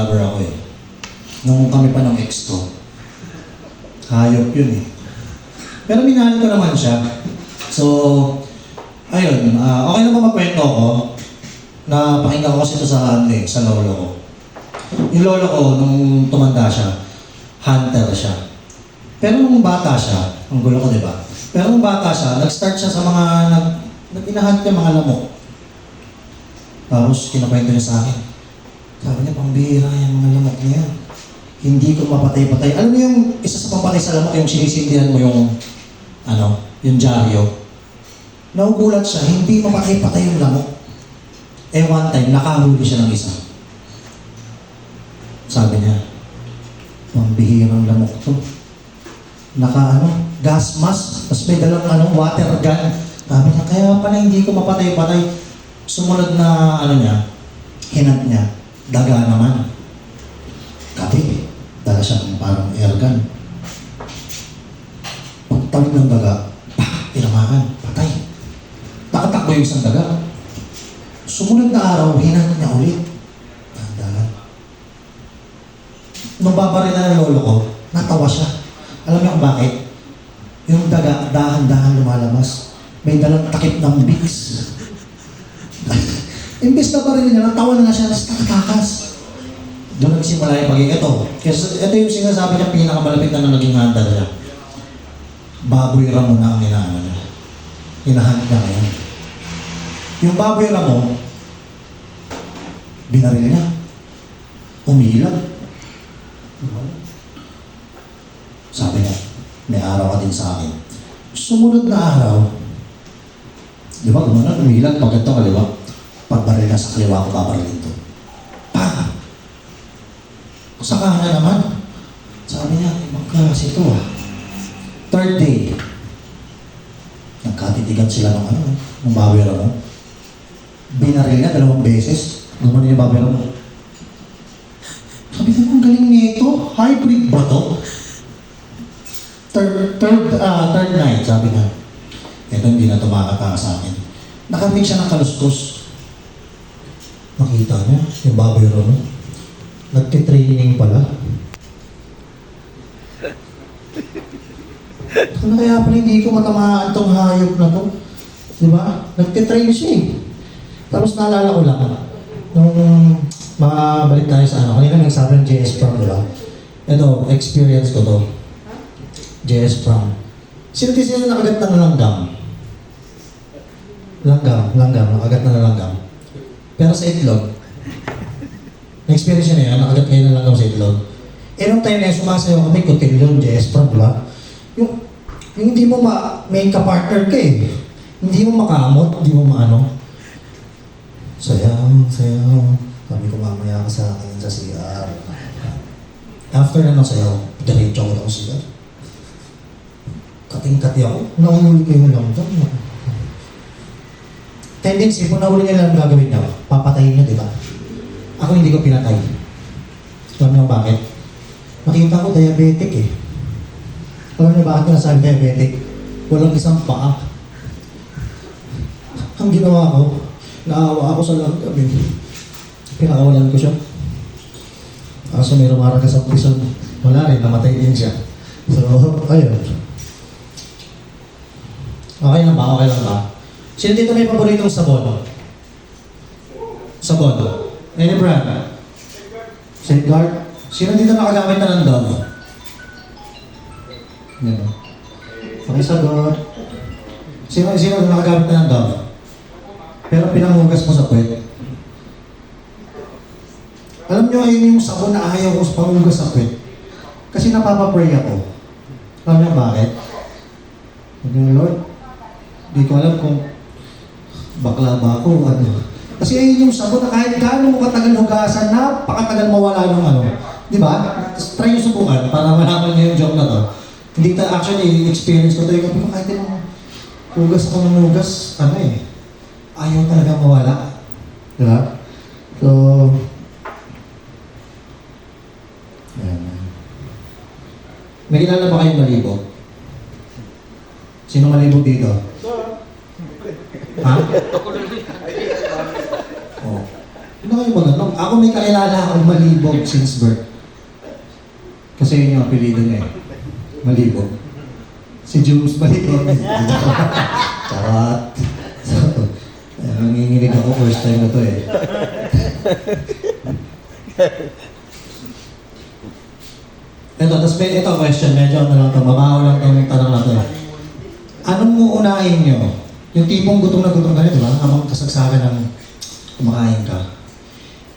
lover ako eh. Nung kami pa ng ex ko. Hayop yun eh. Pero minahal ko naman siya. So, ayun, okay lang ba magkwento ko? Na pakinggan ko kasi ito sa lolo ko. Yung lolo ko, nung tumanda siya, hunter siya. Pero nung bata siya, ang gulo ko diba? Pero nung bata siya, nag-start siya sa mga, nag-inahunt niya mga lamok. Tapos, kinakwento niya sa akin. Sabi niya, pambihira yung mga lamok niya. Hindi ko mapatay-patay. Alam mo yung isa sa pampatay sa lamok, yung sinisindihan mo yung, yung dyaryo. Naugulat siya, hindi mapatay-patay yung lamok. Eh one time, nakahuli siya ng isa. Sabi niya, pambihirang lamok to. Gas mask, tapos may dalang water gun. Sabi niya, kaya pala hindi ko mapatay-patay. Sumunod na hinat niya, daga naman. Kapi, dala siya ng parang air gun. Pagtawid ng daga, tinamaan, patay. Nakatakbo yung isang daga. Sumunod na araw, hinat niya ulit. Tandaan. Nung babaril na ng lolo ko, natawa siya. Alam niyo kung bakit? Yung daga, dahan-dahan lumalabas. May dalang takip ng Vicks. Imbes na baril niya, natawa na siya, nakatakas. Doon nagsimula yung pagiging ito. Kasi ito yung sinasabi niya, pinakamalapit na naging hunter niya. Baboy ramo na ang inaano niya. Hinahunt niya ngayon. Yung baboy ramo, binaril niya. Umilag. Sabi niya, may araw ka din sa akin. Sumunod na araw, di ba, gumanon, umilag, pag ito kaliwa, pagbaril na sa kaliwa ko, babarilin to. Pa! Saka na naman. Sabi niya, ibang klase ito ah. Third day, nagkatitigan sila ng baboy ramo. Binaril niya 2 beses. Gumanon yung baboy ramo. Sabi ko, ang galing nito. Hybrid ba to? Third night, sabi niya. Ito hindi na tumakata sa akin. Nakarinig siya ng kalustos. Nakita niya, yung baboy ramo. Nagtitraining pala. Ano kaya pala hindi ko matamaan tong hayop na to? Diba? Nagtitrain siya eh. Tapos naalala ko lang, nung makabalik tayo sa kanina nagsabi ng JS Prom, diba? Ito, experience ko to. JS Prom. Sino nakagat na langgam? Nakagat na langgam. Pero sa itlog, na-experience niya yan, nakagat kayo ng langgam sa itlog. Eh, nung time na yun, sumasayaw kami, cotillion, JS Prom, diba? Yung hindi mo may ka-partner ka eh. Hindi mo makamot, hindi mo sayaw. Sabi ko, mamaya ka sa akin sa CR. After na sayaw, diretso ko na sa CR. Kating-kati ako, nahuli ko yung langgam. Tendency, kung nahuli niya lang gagawin niya, papatayin niya, di ba? Ako hindi ko pinatay. Alam niyo bakit? Nakita ko diabetic eh. Alam niyo bakit ko nasabi diabetic? Walang isang paa. Ang ginawa ko, naawa ako sa langgam eh. Pinakawalan ko siya. Kaso may rumaraga sa prison. Wala rin, namatay din siya. So, ayun. Okay lang ba? Okay lang ba? Sino dito may paboritong sabon? Sabon? Any brand? Safeguard? Sino dito nakagamit na ng Dove? Yan o. Pakisagot. Sino nakagamit na ng Dove? Pero pinanghugas mo sa puwet. Alam nyo, ayun yung sabon na ayaw ko sa panghugas sa puwet. Kasi napapapray ako. Alam nyo bakit? Lord, di ko alam kung bakla ba ako, Kasi ayun yung sabon na kahit gaano mo katagal hugasan, napakatagal mawala ng Di ba? Try nyo subukan para malaman nyo yung joke na to. Hindi actually, experience ko to. Yung kahit yung hugas ako ng hugas, ayaw talaga mawala. Di ba? So, ayan. May kilala ba kayong malibo? Sino malibo dito? Ha? Oh. Ano kayo mag-ano? Ako may kakilala akong Malibog since birth. Kasi yun yung apelido niya eh. Malibog. Si Jules Malibog. Charot. So, nanginginig ako first time na to eh. Ito question, medyo ano lang ito, mabaho lang itong tanong na ito eh. Anong uunahin nyo? Yung tipong gutom na gutom ka rin, di ba? Habang kasagsagan ng kumakain ka,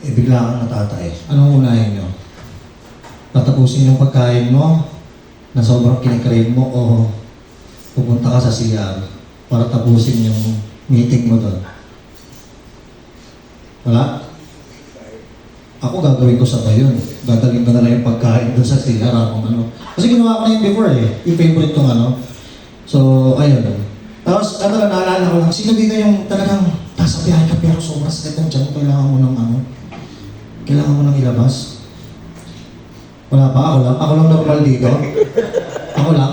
eh bigla kang natatay. Anong unahin nyo? Patapusin yung pagkain mo na sobrang kinikrave mo o pupunta ka sa CR para tapusin yung meeting mo doon? Wala? Ako gagawin ko sabay yun. Dadalhin ko na lang yung pagkain doon sa CR akong ano. Kasi ginawa ko na yun before eh. Yung favorite kong ano. So, ayun. Tapos, ano lang, naalala ko lang, sino dito yung talagang nasa biyahe ka pero sobrang sakit ng tiyan mo, kailangan mo ng ano, kailangan mo ng ilabas? Wala pa, ako lang normal dito. Ako lang.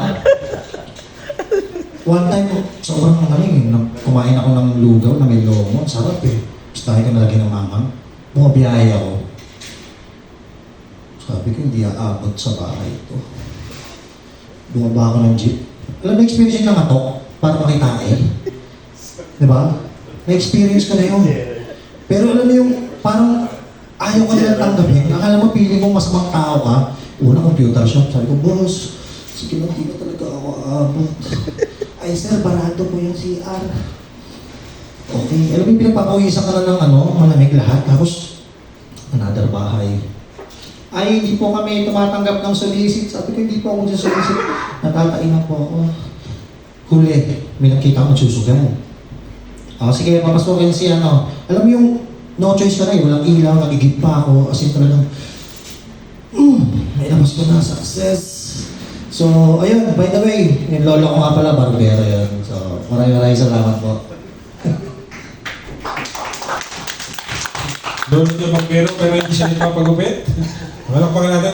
One time, sobrang nangaling, kumain ako ng lugaw na may lomo, sarap eh. Gustahin ko nalagyan ng mamang, bumabiyahe ako. Sabi ko, hindi aabot sa bahay ito. Bumaba ako ng jeep. Alam mo, experience yung nangatok para makitain. Diba? Na-experience ko na yun. Pero alam mo yung parang ayaw ko nilang tanggapin. Akala mo, pili mo masamang tao ka. Una, computer shop. Sabi ko, boss, sige lang, di na talaga ako aabot. Ay, sir, barado po yung CR. Okay. Alam mo yung pinagpapawisan ka na ng ano, malamig lahat. Tapos, another bahay. Ay, hindi po kami tumatanggap ng solicit. Sabi ko, hindi po ako sa solicit. Natatain na po ako. Huli, may nakita akong susugaw. Sige, papasukin si ano. Alam mo yung no choice ka na eh. Walang ilaw, nagigib pa ako. As in talagang, may labas ko na, success. So, ayun, by the way, yung lolo ko nga pala, barbero yun. So, maraming salamat po. Lolo niya barbero pero hindi siya nagpapagupit. Walang pangalan natin.